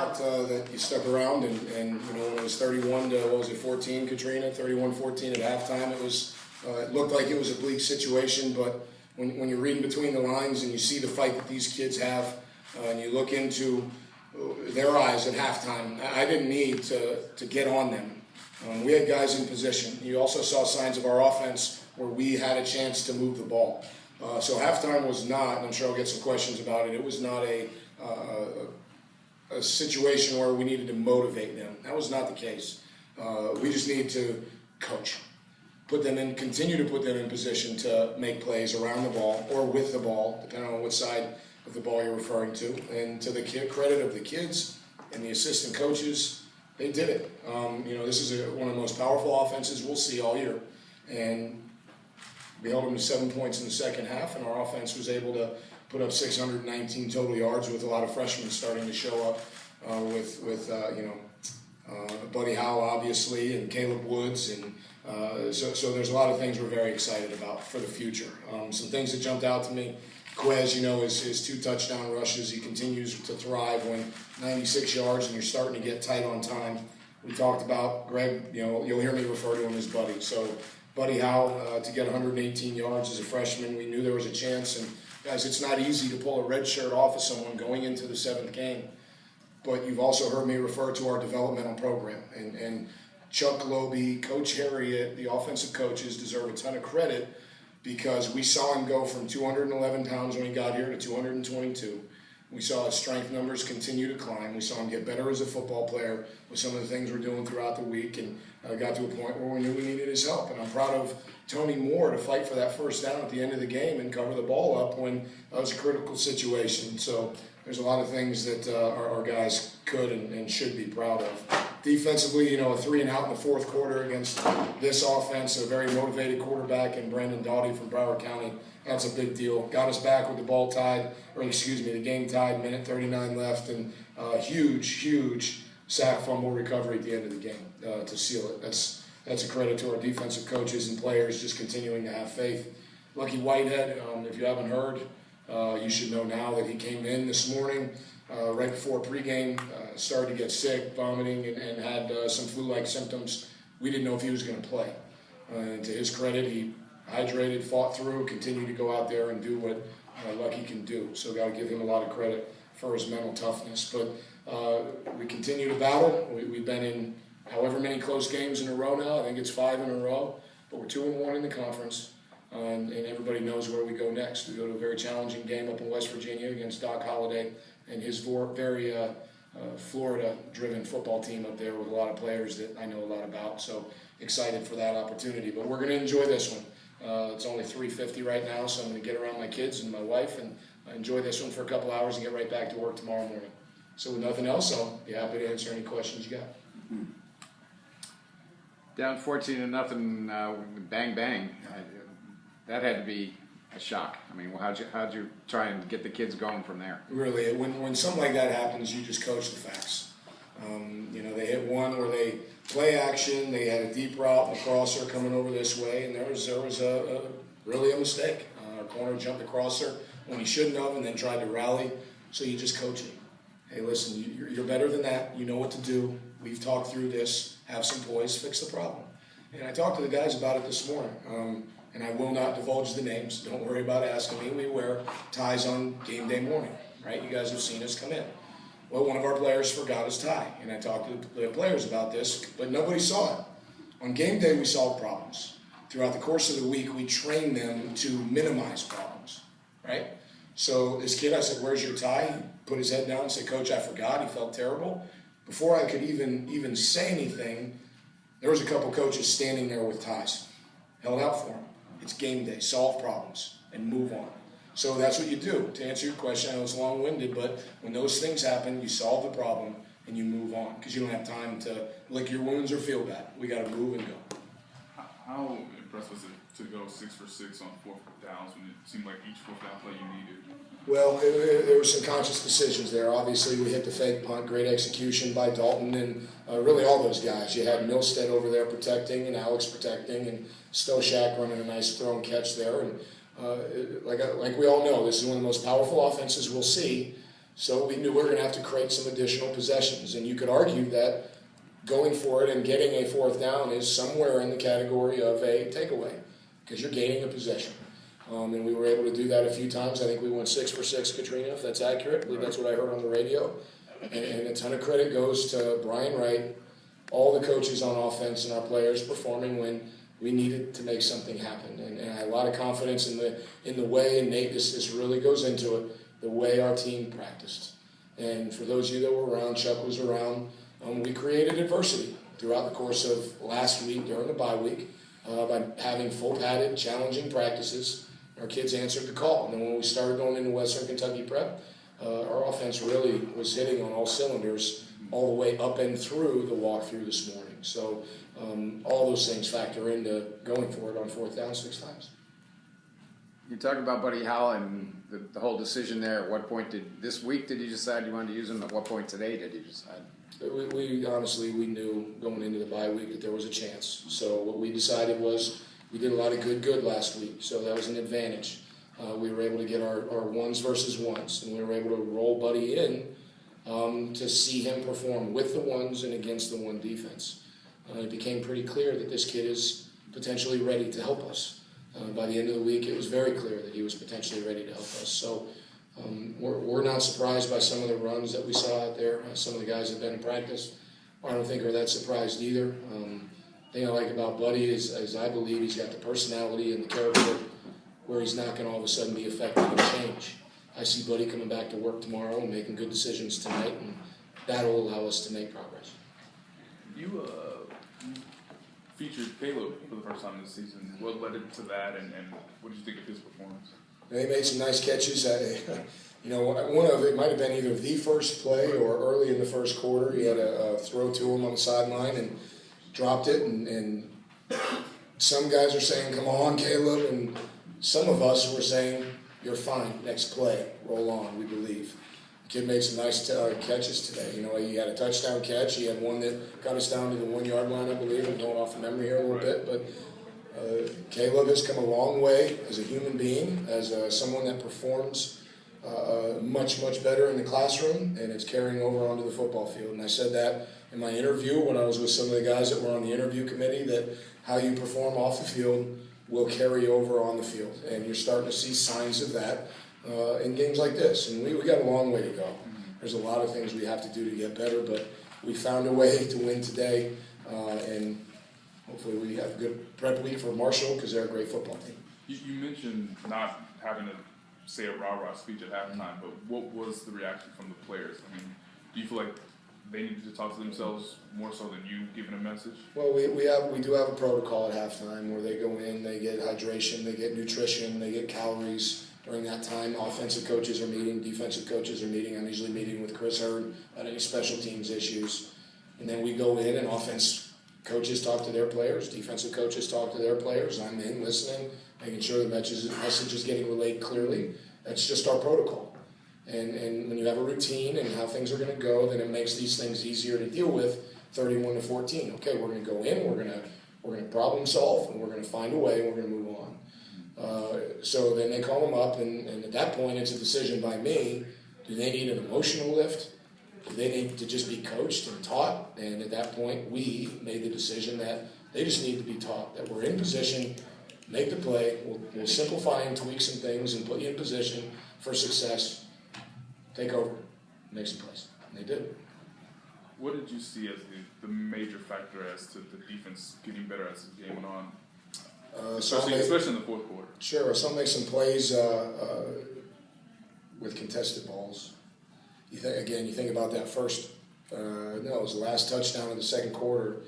lot that you stuck around, and when it was 31 to, 14, Katrina, 31-14 at halftime, it looked like it was a bleak situation, but when you're reading between the lines and you see the fight that these kids have, and you look into their eyes at halftime, I didn't need to get on them. We had guys in position. You also saw signs of our offense where we had a chance to move the ball. So halftime was not, and I'm sure I'll get some questions about it, it was not a situation where we needed to motivate them. That was not the case. We just need to coach. Continue to put them in position to make plays around the ball or with the ball, depending on what side of the ball you're referring to. And to the credit of the kids and the assistant coaches, they did it. This is one of the most powerful offenses we'll see all year. And we held them to 7 points in the second half, and our offense was able to put up 619 total yards with a lot of freshmen starting to show up with Buddy Howell, obviously, and Caleb Woods. And so there's a lot of things we're very excited about for the future. Some things that jumped out to me. Quez, his 2 touchdown rushes, he continues to thrive when 96 yards and you're starting to get tight on time. We talked about Greg, you'll hear me refer to him as Buddy. So Buddy Howell to get 118 yards as a freshman, we knew there was a chance. And guys, it's not easy to pull a red shirt off of someone going into the 7th game. But you've also heard me refer to our developmental program. And Chuck Globey, Coach Harriet, the offensive coaches deserve a ton of credit because we saw him go from 211 pounds when he got here to 222. We saw his strength numbers continue to climb. We saw him get better as a football player with some of the things we're doing throughout the week, and got to a point where we knew we needed his help. And I'm proud of Tony Moore to fight for that first down at the end of the game and cover the ball up when that was a critical situation. So there's a lot of things that our guys could and should be proud of. Defensively, a 3-and-out in the fourth quarter against this offense, a very motivated quarterback in Brandon Doughty from Broward County. That's a big deal. Got us back with the game tied, minute 39 left, and huge sack fumble recovery at the end of the game to seal it. That's a credit to our defensive coaches and players just continuing to have faith. Lucky Whitehead, if you haven't heard, you should know now that he came in this morning right before pregame, started to get sick, vomiting, and had some flu-like symptoms. We didn't know if he was going to play. And to his credit, he hydrated, fought through, continued to go out there and do what Lucky can do. So got to give him a lot of credit for his mental toughness. But we continue to battle. We've been in however many close games in a row now. I think it's 5 in a row. But we're 2-1 in the conference. And everybody knows where we go next. We go to a very challenging game up in West Virginia against Doc Holliday and his very Florida-driven football team up there with a lot of players that I know a lot about. So excited for that opportunity. But we're going to enjoy this one. It's only 3:50 right now, so I'm going to get around my kids and my wife and enjoy this one for a couple hours and get right back to work tomorrow morning. So with nothing else, I'll be happy to answer any questions you got. Down 14-0, bang bang. That had to be a shock. I mean, how'd you try and get the kids going from there? Really, when something like that happens, you just coach the facts. They hit one where they play action. They had a deep route and a crosser coming over this way, and there was really a mistake. Our corner jumped the crosser when he shouldn't have, and then tried to rally. So you just coach it. Hey, listen, you're better than that. You know what to do. We've talked through this. Have some poise. Fix the problem. And I talked to the guys about it this morning. And I will not divulge the names. Don't worry about asking me. We wear ties on game day morning, right? You guys have seen us come in. Well, one of our players forgot his tie, and I talked to the players about this, but nobody saw it. On game day, we solved problems. Throughout the course of the week, we trained them to minimize problems, right? So this kid, I said, "Where's your tie?" He put his head down and said, "Coach, I forgot." He felt terrible. Before I could even say anything, there was a couple coaches standing there with ties, held out for him. It's game day. Solve problems and move on. So that's what you do. To answer your question, I know it's long-winded, but when those things happen, you solve the problem and you move on because you don't have time to lick your wounds or feel bad. We got to move and go. How impressed was it to go 6 for 6 on 4th downs when it seemed like each 4th down play you needed? Well, there were some conscious decisions there. Obviously, we hit the fake punt, great execution by Dalton and really all those guys. You had Milstead over there protecting and Alex protecting and Stoshak running a nice throw and catch there. And like we all know, this is one of the most powerful offenses we'll see. So we knew we were going to have to create some additional possessions. And you could argue that going for it and getting a fourth down is somewhere in the category of a takeaway because you're gaining a possession. And we were able to do that a few times. I think we went 6 for 6, Katrina, if that's accurate. I believe that's what I heard on the radio. And a ton of credit goes to Brian Wright, all the coaches on offense and our players performing when we needed to make something happen. And I had a lot of confidence in the way, and Nate, this really goes into it, the way our team practiced. And for those of you that were around, Chuck was around, we created adversity throughout the course of last week during the bye week by having full padded, challenging practices. Our kids answered the call. And then when we started going into Western Kentucky prep, our offense really was hitting on all cylinders all the way up and through the walkthrough this morning. So all those things factor into going for it on fourth down 6 times. You talked about Buddy Howell and the whole decision there. At what point did you decide you wanted to use him? At what point today did you decide? We honestly, we knew going into the bye week that there was a chance. So what we decided was we did a lot of good last week. So that was an advantage. We were able to get our ones versus ones, and we were able to roll Buddy in to see him perform with the ones and against the one defense. It became pretty clear that this kid is potentially ready to help us. By the end of the week, it was very clear that he was potentially ready to help us. So we're not surprised by some of the runs that we saw out there. Some of the guys have been in practice. I don't think we're that surprised either. The thing I like about Buddy is I believe he's got the personality and the character where he's not going to all of a sudden be affected and change. I see Buddy coming back to work tomorrow and making good decisions tonight, and that'll allow us to make progress. You featured Caleb for the first time this season. What led into that, and what did you think of his performance? He made some nice catches. One of it might have been either the first play or early in the first quarter. He had a throw to him on the sideline and dropped it. And some guys are saying, "Come on, Caleb," and some of us were saying, "You're fine. Next play, roll on. We believe." The kid made some nice catches today. He had a touchdown catch. He had one that got us down to the 1 yard line, I believe. I'm going off of memory here a little bit, but. Caleb has come a long way as a human being, as someone that performs much better in the classroom, and it's carrying over onto the football field. And I said that in my interview when I was with some of the guys that were on the interview committee, that how you perform off the field will carry over on the field. And you're starting to see signs of that in games like this. And we got a long way to go. There's a lot of things we have to do to get better, but we found a way to win today, and hopefully we have a good prep week for Marshall because they're a great football team. You mentioned not having to say a rah-rah speech at halftime, but what was the reaction from the players? I mean, do you feel like they needed to talk to themselves more so than you giving a message? Well, we do have a protocol at halftime where they go in, they get hydration, they get nutrition, they get calories. During that time, offensive coaches are meeting, defensive coaches are meeting. I'm usually meeting with Chris Hurd on any special teams issues. And then we go in and offense coaches talk to their players, defensive coaches talk to their players. I'm in listening, making sure the message is getting relayed clearly. That's just our protocol. And when you have a routine and how things are going to go, then it makes these things easier to deal with. 31-14. Okay, we're going to go in, we're going to problem solve, and we're going to find a way, and we're going to move on. So then they call them up, and at that point, it's a decision by me. Do they need an emotional lift? Do they need to just be coached and taught? And at that point, we made the decision that they just need to be taught, that we're in position, make the play, we'll simplify and tweak some things and put you in position for success, take over, make some plays. And they did. What did you see as the major factor as to the defense getting better as the game went on? Especially in the fourth quarter. Sure, so I'll make some plays with contested balls. You think about that first, it was the last touchdown of the second quarter.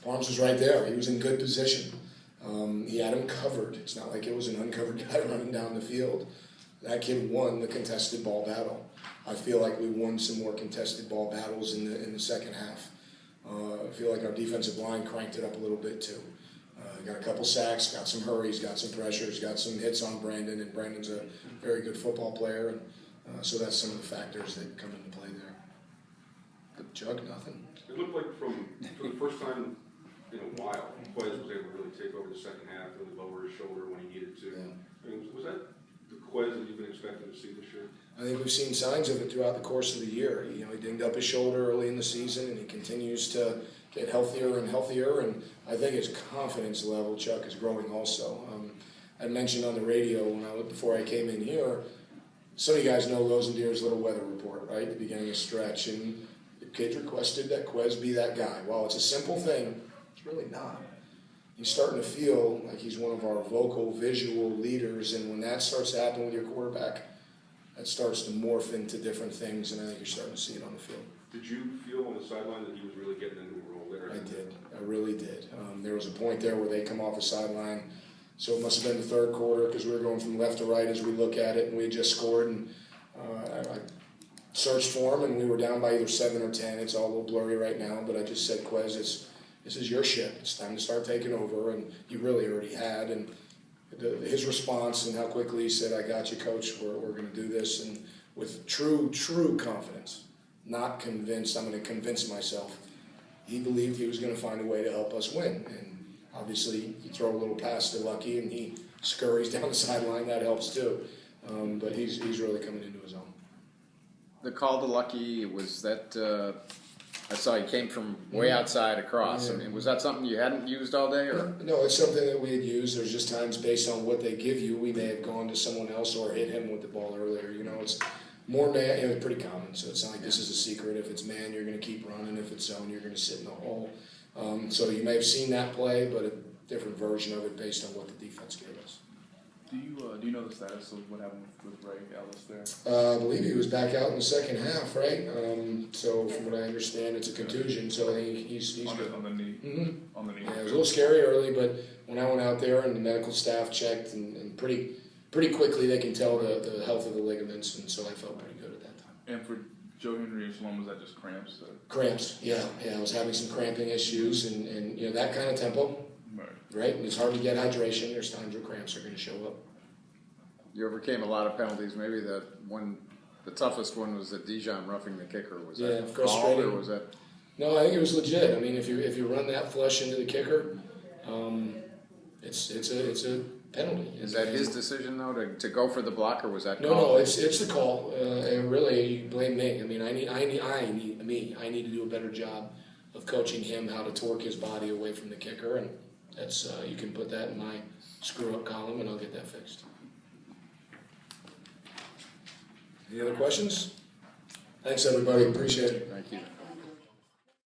Barnes was right there. He was in good position. He had him covered. It's not like it was an uncovered guy running down the field. That kid won the contested ball battle. I feel like we won some more contested ball battles in the second half. I feel like our defensive line cranked it up a little bit too. Got a couple sacks, got some hurries, got some pressures, got some hits on Brandon, and Brandon's a very good football player. And, so that's some of the factors that come into play there. But Chuck, nothing. It looked like for the first time in a while, Quez was able to really take over the second half, really lower his shoulder when he needed to. Yeah. I mean, was that the Quez that you've been expecting to see this year? I think we've seen signs of it throughout the course of the year. You know, he dinged up his shoulder early in the season, and he continues to get healthier and healthier. And I think his confidence level, Chuck, is growing also. I mentioned on the radio before I came in here, some of you guys know Rosendeer's little weather report, right? At the beginning of stretch, and the kids requested that Quez be that guy. While it's a simple thing, it's really not. He's starting to feel like he's one of our vocal, visual leaders, and when that starts to happen with your quarterback, that starts to morph into different things, and I think you're starting to see it on the field. Did you feel on the sideline that he was really getting into a role there? I did. I really did. There was a point there where they come off the sideline, so it must have been the third quarter because we were going from left to right as we look at it, and we had just scored, and I searched for him, and we were down by either 7 or 10. It's all a little blurry right now, but I just said, Quez, this is your ship. It's time to start taking over, and he really already had. And his response and how quickly he said, I got you, Coach. We're going to do this. And with true confidence, not convinced, I'm going to convince myself. He believed he was going to find a way to help us win. And obviously, you throw a little pass to Lucky, and he scurries down the sideline. That helps too. But he's really coming into his own. The call to Lucky, was that I saw he came from way outside across. Yeah. I mean, was that something you hadn't used all day? Or? No, it's something that we had used. There's just times based on what they give you, we may have gone to someone else or hit him with the ball earlier. You know, it's more man. It's pretty common, so it's not like this is a secret. If it's man, you're going to keep running. If it's zone, you're going to sit in the hole. So you may have seen that play, but a different version of it based on what the defense gave us. Do you know the status of what happened with Ray Ellis there? I believe he was back out in the second half, right? So from what I understand, it's a contusion. So he's on good. the knee. Mm-hmm. On the knee. Yeah, it was a little scary early, but when I went out there and the medical staff checked, and pretty quickly they can tell the health of the ligaments, and so I felt pretty good at that time. And for Joe Henry and Shalom, was that just cramps? Cramps, yeah. I was having some cramping issues, and you know that kind of tempo, right? And it's hard to get hydration. There's times where cramps are going to show up. You overcame a lot of penalties. Maybe the toughest one was the Dijon roughing the kicker. Was that frustrating. Or was that? No, I think it was legit. I mean, if you run that flush into the kicker, it's a penalty. Is that his decision though to go for the block, or was that? No, it's the call. And really, you blame me. I mean, I need to do a better job of coaching him how to torque his body away from the kicker, and that's you can put that in my screw up column, and I'll get that fixed. Any other questions? Thanks, everybody. Appreciate it. Thank you.